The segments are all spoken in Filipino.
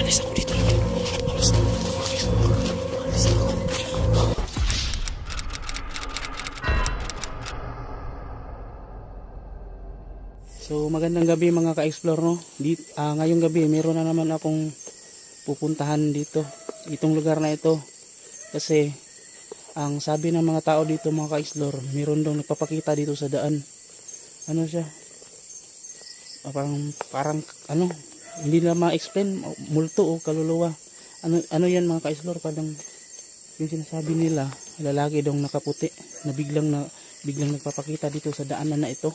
Alis ako dito. Alis na. Alis ako. So magandang gabi mga ka-explore, no? Ngayong gabi meron na naman akong pupuntahan dito. Itong lugar na ito. Kasi ang sabi ng mga tao dito mga ka-explore, meron daw nagpapakita dito sa daan. Ano siya? Parang ano, hindi na ma-explain, multo o kaluluwa. Ano yan mga ka-explore? Parang yung sinasabi nila, lalaki daw nakaputi na biglang nagpapakita dito sa daanan na ito.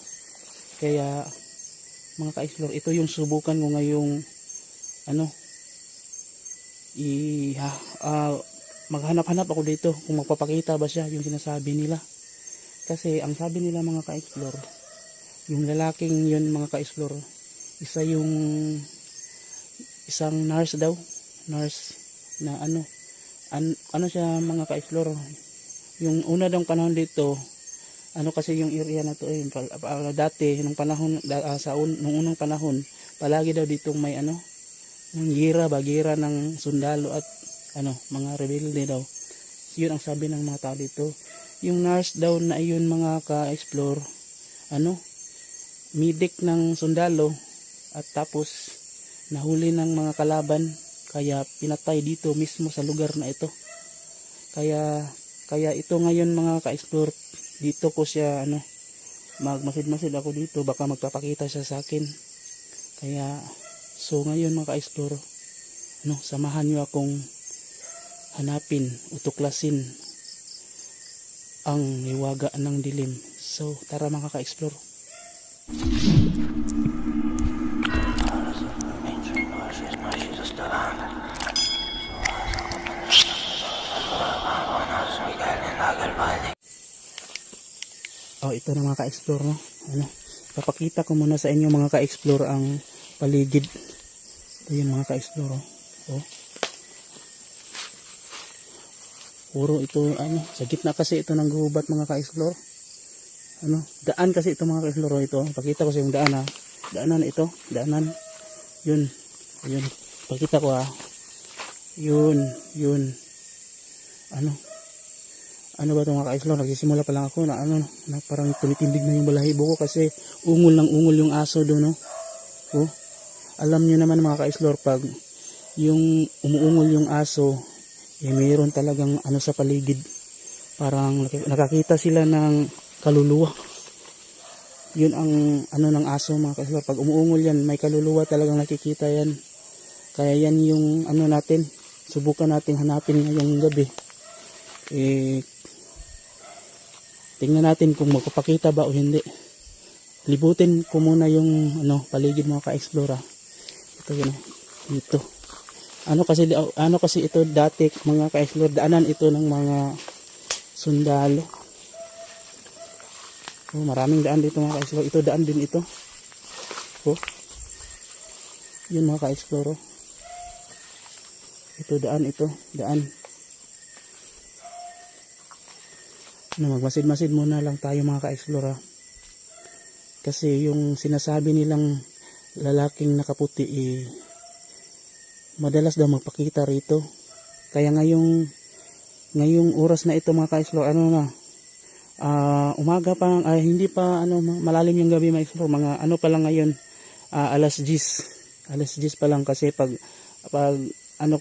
Kaya mga ka-explore, ito yung subukan ko ngayong maghanap-hanap ako dito kung magpapakita ba siya yung sinasabi nila. Kasi ang sabi nila mga ka-explore, yung lalaking yun mga ka-explore, isang nurse daw, nurse na ano siya mga ka-explore. Yung una daw panahon dito, kasi yung area na to dati nung panahon nung unang panahon, palagi daw ditong may ng gira ng sundalo at mga rebelde daw. Yun ang sabi ng mga tao dito. Yung nurse daw na yun mga ka-explore, medic ng sundalo, at tapos nahuli ng mga kalaban, kaya pinatay dito mismo sa lugar na ito. Kaya ito ngayon mga ka-explore, dito ko siya magmasid-masid ako dito, baka magpapakita siya sa akin. Kaya so ngayon mga ka-explore, samahan niyo akong hanapin, utuklasin ang liwaga ng dilim. So tara mga ka-explore. Ito na mga ka-explore, no? Papakita ko muna sa inyo mga ka-explore ang paligid. Ito yung mga ka-explore, puro ito, sa gitna kasi ito ng gubat mga ka-explore. Daan kasi ito mga ka-explore, ito. Pakita ko sa yung daan, daanan ito, daanan. Yun, pakita ko, yun. Ano ba ito mga ka-explore? Nagsisimula pa lang ako na parang tumitindig na yung balahibo ko kasi ungol yung aso doon, no? Alam nyo naman mga ka-explore, pag yung umuungol yung aso, mayroon talagang sa paligid. Parang nakakita sila ng kaluluwa. Yun ang ng aso mga ka-explore. Pag umuungol yan, may kaluluwa talagang nakikita yan. Kaya yan yung natin, subukan natin hanapin ngayong gabi. Tingnan natin kung magpapakita ba o hindi. Libutin ko muna yung paligid mga ka-explore. Ito yun, dito. Kasi ito dati mga ka-explore, daanan ito ng mga sundalo. Maraming daan dito mga ka-explore. Ito daan din ito. Yun mga ka-explore. Ito daan. Magmasid-masid muna lang tayo mga ka-explore, kasi yung sinasabi nilang lalaking nakaputi madalas daw magpakita rito. Kaya ngayong oras na ito mga ka-explore, umaga pa, hindi pa malalim yung gabi mga explore, mga pa lang ngayon, alas 10 pa lang. Kasi pag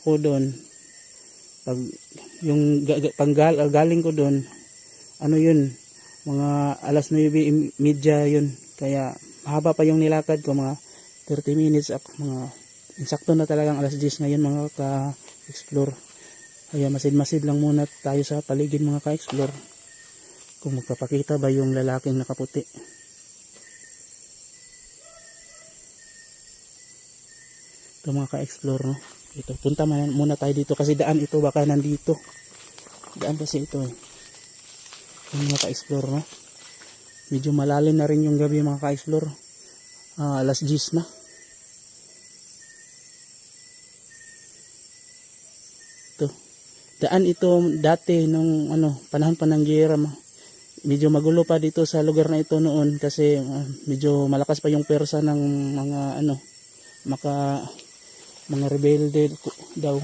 ko doon, pag yung galing ko doon, yun, mga alas 9:30 yun. Kaya mahaba pa yung nilakad ko, mga 30 minutes mga insakto na talagang alas 10 ngayon mga ka-explore. Kaya masid-masid lang muna tayo sa paligid mga ka-explore kung magpapakita ba yung lalaking nakaputi. Ito mga ka-explore, no? Ito, punta muna tayo dito kasi daan ito, baka nandito. Daan kasi ito yung mga ka-explore, no? Medyo malalim na rin yung gabi mga ka-explore. Alas 10 na. Ito. Daan ito dati nung panahon pa ng giyera. Medyo magulo pa dito sa lugar na ito noon kasi medyo malakas pa yung persa ng mga mga rebelde daw.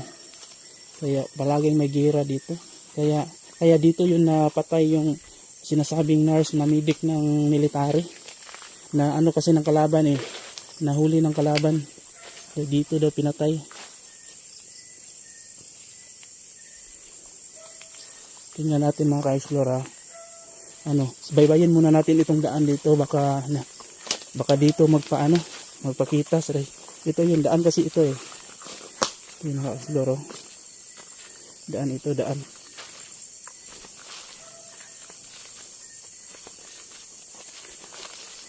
Kaya palaging may gira dito. Kaya dito yun napatay yung sinasabing nurse na medic ng military. Na ano kasi ng kalaban eh. Nahuli ng kalaban. So dito daw pinatay. Tingnan natin mga ka-explore. Baybayin muna natin itong daan dito. Baka dito magpakita. Ito yung daan kasi ito eh. Ito yung mga ka-explore. Daan ito, daan.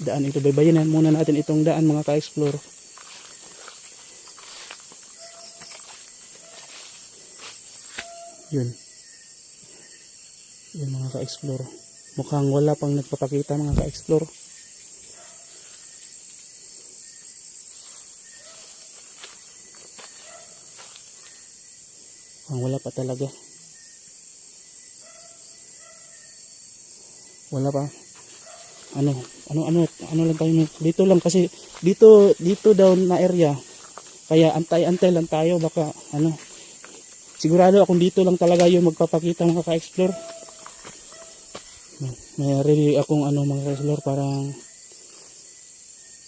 Daan ito. Baybayin muna natin itong daan mga ka-explore. Yun mga ka-explore. Mukhang wala pang nagpapakita mga ka-explore. Wala pa talaga. Wala pa. Ano lang tayo dito lang kasi dito daw na area. Kaya antay lang tayo baka sigurado akong dito lang talaga yung magpapakita mga ka-explore. May really akong mga ka-explore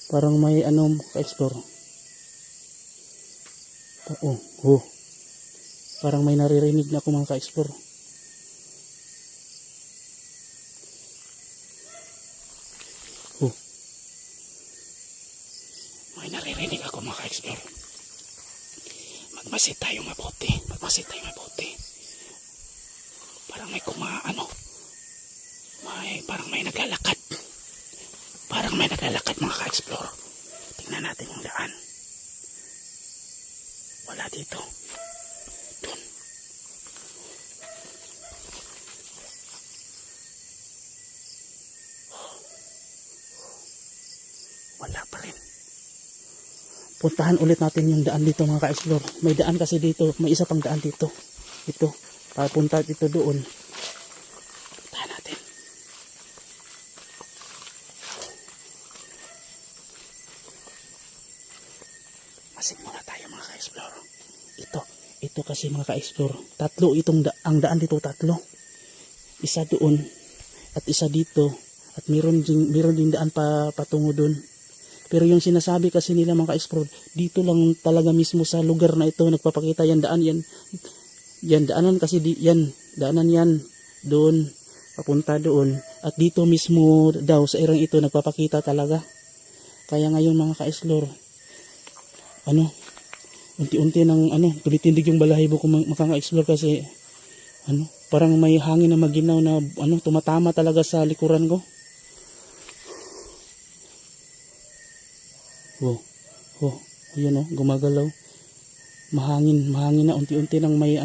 parang may ka-explore. Parang may naririnig na ako mga ka-explore. May naririnig ako mga ka-explore. Magmasid tayo mabuti. Parang may parang may naglalakad. Mga ka-explore. Tingnan natin yung daan. Wala dito. Doon. Wala pa rin. Puntahan ulit natin yung daan dito mga ka-explore. May daan kasi dito. May isa pang daan dito. Ito. Papunta dito doon. Puntahan natin. Masin muna tayo mga ka-explore. Ito kasi mga ka-explore. Tatlo ang daan dito, tatlo. Isa doon at isa dito. At meron din daan patungo doon. Pero yung sinasabi kasi nila mga ka-explore, dito lang talaga mismo sa lugar na ito nagpapakita yan daan yan. Yan daanan kasi daanan yan doon papunta doon at dito mismo daw sa irang ito nagpapakita talaga. Kaya ngayon mga ka-explore, unti-unti nang tumitindig yung balahibo ko mga ka-explore kasi parang may hangin na maginaw na tumatama talaga sa likuran ko. Yun gumagalaw. Mahangin na unti-unti nang may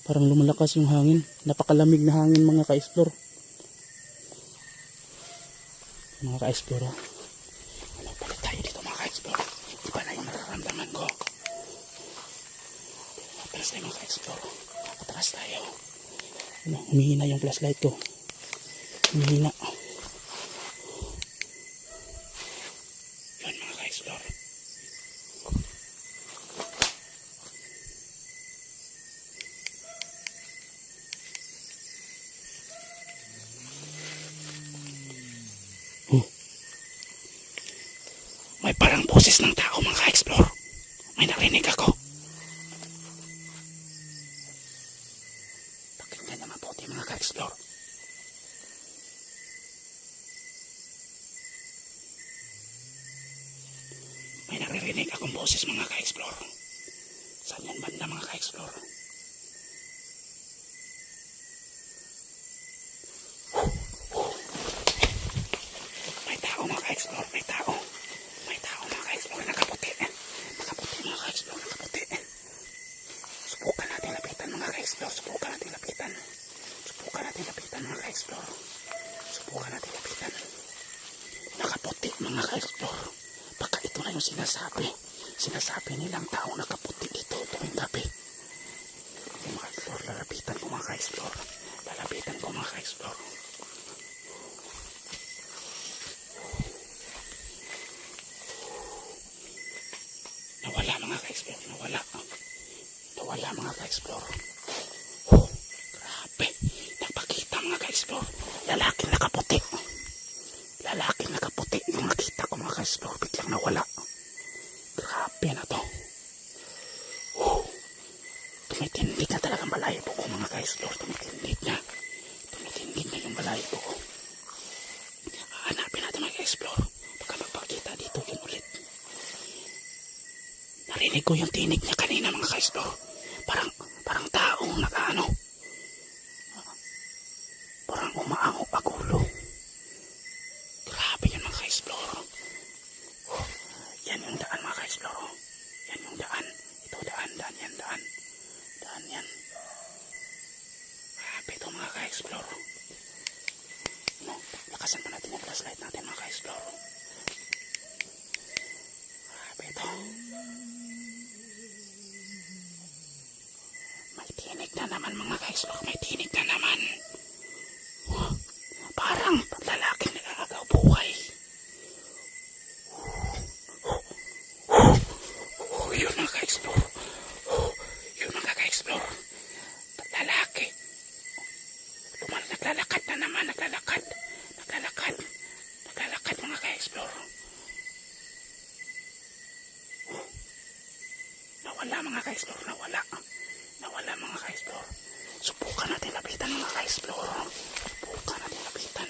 parang lumalakas yung hangin. Napakalamig na hangin mga ka-explore. Mga ka-explore. Balik tayo dito mga ka-explore. Iba na yung nararamdaman ko. Atras tayo mga ka-explore. Atras tayo. Humihina yung flashlight ko. Humihina. Yun mga ka-explore. May parang boses ng tao mga ka-explore. May narinig ako. Pakinggan na mabuti mga ka-explore. May naririnig akong boses mga ka-explore. Saan yan banda mga ka-explore? May tao mga ka-explore. May tao mga ka-explore. Nakaputi mga ka-explore. Nakaputi. Subukan natin lapitan mga ka-explore. Subukan natin lapitan mga ka-explore. Nakaputi mga ka-explore. Baka ito na yung sinasabi nilang taong nakaputi dito tuwing gabi. Mga ka-explore, lalapitan ko mga ka-explore. Nawala mga ka-explore. ka-explore. Oh, grabe. Nagpakita mga ka-explore. Lalaking nakaputi. Lalaking nakaputi. Yung nakita ko mga ka-explore. Biglang nawala. Grabe na to. Oh, tumitindig na talagang balahibo ko mga ka-explore. Tumitindig na. Tumitindig na yung balahibo ko. Hanapin natin mga ka-explore. Baka magpakita dito yun ulit. Narinig ko yung tinig niya kanina mga ka-explore. Parang taong nakaano. Parang umaango-agulo. Grabe yun mga ka-explore. Oh, yan yung daan mga ka-explore. Oh. Yan yung daan. Ito daan yan. Daan yan. Grabe ito mga ka-explore. No, lakasan pa natin yung flashlight natin mga ka-explore. Grabe ito. May tinig na naman mga ka-explore. May tinig na naman. Oh, parang lalaking nagagaw buhay. Yun mga ka-explore. Yun mga ka-explore. Lalaki. Naglalakad na naman. Naglalakad mga ka-explore. Nawala mga ka-explore. Nawala mga ka-explore. Subukan natin lapitan mga ka-explore. Subukan natin lapitan.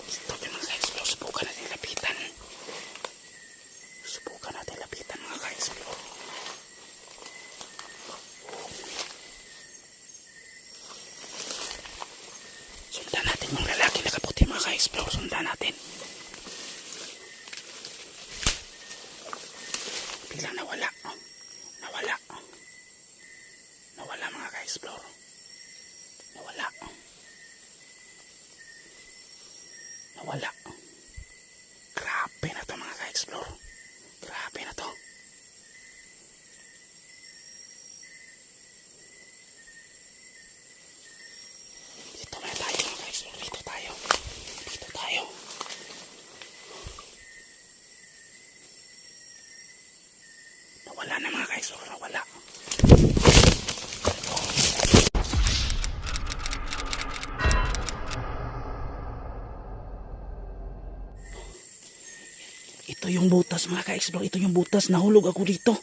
Ito yung mga ka-explore. Subukan natin lapitan. Subukan natin lapitan mga ka-explore. Sundan natin yung lalaki na kaputi mga ka-explore. Sundan natin. Biglang nawala. Nawala mga ka-explore. Nawala. Grabe na to mga ka-explore. Grabe na to. Dito na tayo mga ka-explore. Dito tayo. Nawala na mga ka-explore. Nawala. Ito yung butas mga ka-explore. Ito yung butas. Nahulog ako dito.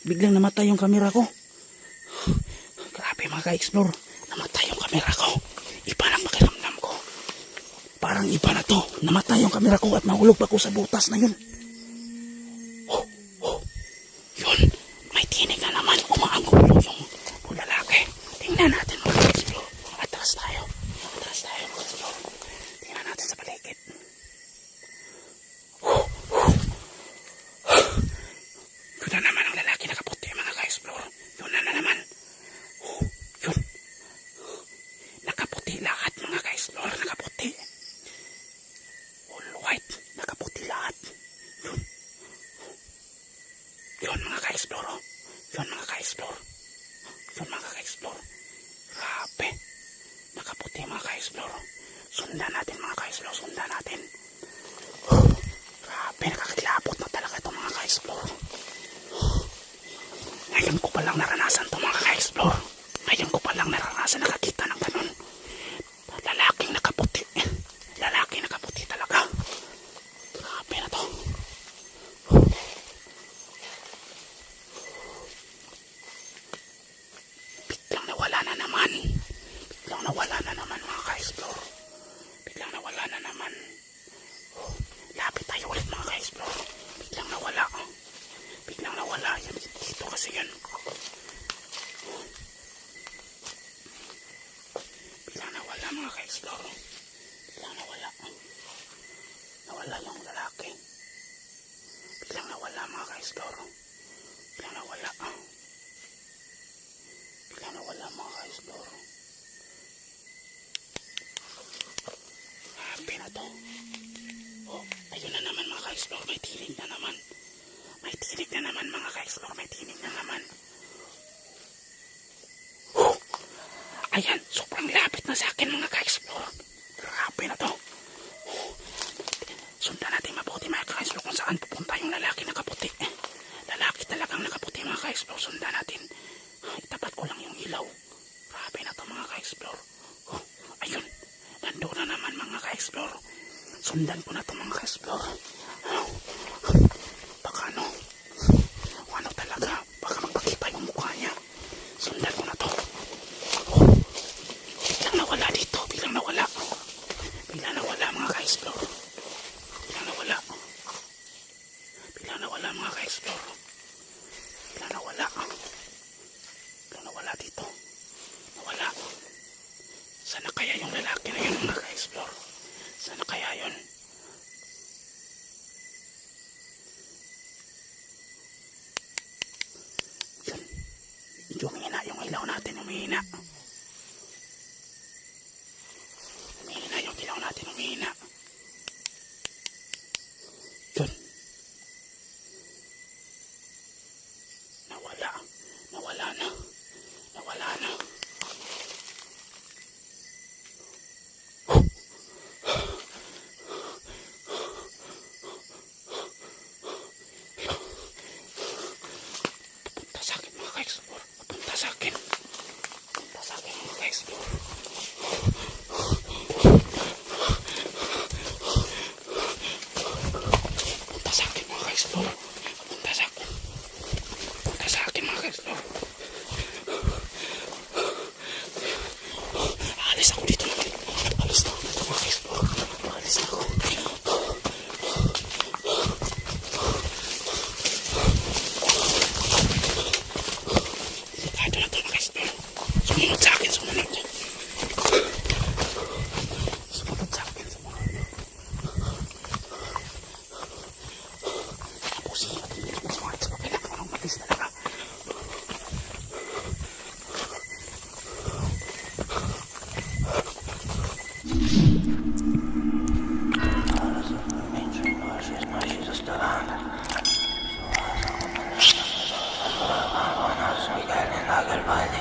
Biglang namatay yung kamera ko. Grabe mga ka-explore. Namatay yung kamera ko. Iba lang pakiramdam ko. Parang iba na to. Namatay yung kamera ko at nahulog ako sa butas na yun. Yun. May tinig na naman. Umaanggulo yung lalaki. Tingnan natin mga ka-explore. Atras tayo mga ka-explore. Tingnan natin sa paligid. Yun na naman ang lalaki na kaputi mga ka-explore. Yun na naman. Yun. Nakaputi lahat mga ka-explore. Nakaputi. All white. Nakaputi lahat. Yun mga ka-explore. Yun mga ka-explore. Grabe. Nakaputi mga ka-explore. Sundan natin mga ka-explore. Grabe. Nakakilabot na talaga ito mga ka-explore. Ngayon ko palang naranasan ito mga ka-explore. Nakakita ng ganun. Lalaking nakaputi talaga. Grabe na to. Biglang nawala na naman mga ka-explore. Lapit tayo ulit mga ka-explore. Biglang nawala. Yan dito kasi yun. Biglang nawala mga ka-explore. Nawala yung lalaki. Biglang nawala mga ka-explore. Biglang nawala mga ka-explore. Happy na to. Oh, ayun na naman mga ka-explore. May tinig na naman mga ka-explore. Ayan, sobrang lapit na sa akin mga ka-explore. Grabe na to. saan pupunta yung lalaki nakaputi. Lalaki talagang nakaputi mga ka-explore. Sundan natin. Itapat ko lang yung ilaw. Grabe na to mga ka-explore. Oh, ayun. Nandoon na naman mga ka-explore. Sundan ko na to mga ka-explore. Baka ano talaga. Baka magpakita yung mukha niya. Sundan ko na to. Oh, biglang nawala dito. Biglang nawala mga ka-explore. Biglang nawala mga ka-explore. Biglang nawala dito. Nawala. Sana kaya yung lalaki na yun mga ka-explore? Sana kaya yun? Yun. Medyo humihina yung ilaw natin. Humihina yung ilaw natin. Humihina. Yun. Nawala na. Papunta sa akin mga ka-explore. Papunta sa akin mga ka-explore. Papunta sa akin mga ka-explore.